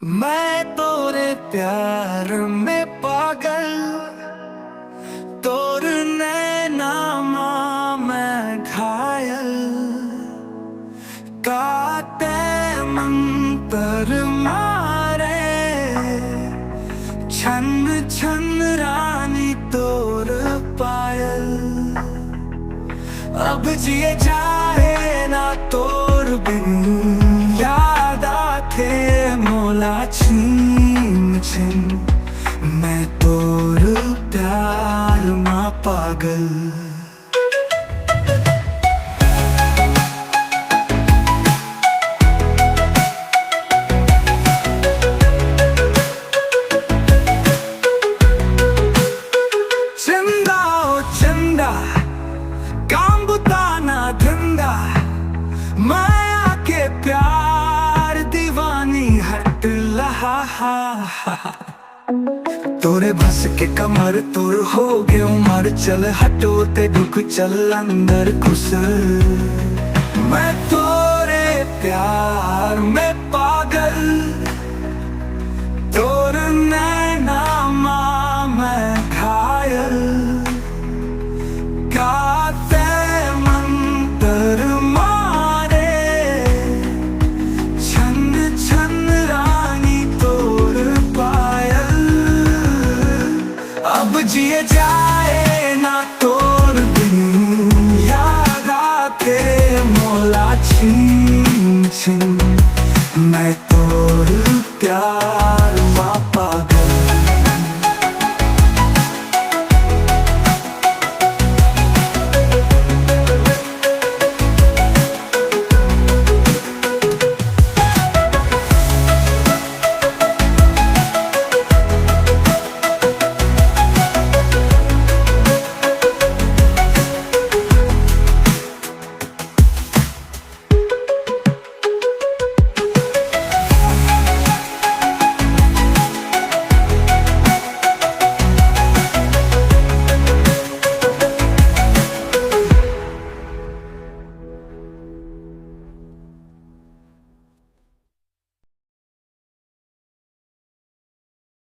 मैं तोरे प्यार में पागल, तोर नैनामा मैं घायल, काटे मंतर मारे छन छन रानी तोर पायल। अब जिए जाए ना तोर बिन, याद आते मोला छीन छीन, मैं तोर प्यार में पागल। चंदा ओ चंदा काम बुताना धंधा, माया के प्यार दीवानी हट लहा। तोरे बस के कमर तोर हो गए उमर, चल हटो ते दुख चल अंदर घुस। मैं तोरे प्यार में पागल, तोर नैनामा मैं घायल, गाते मंतर मारे छन छन रानी तोर पायल। अब जिए जाए ना तोर बिन, याद आते मोला छीन छीन, मैं तोर प्यार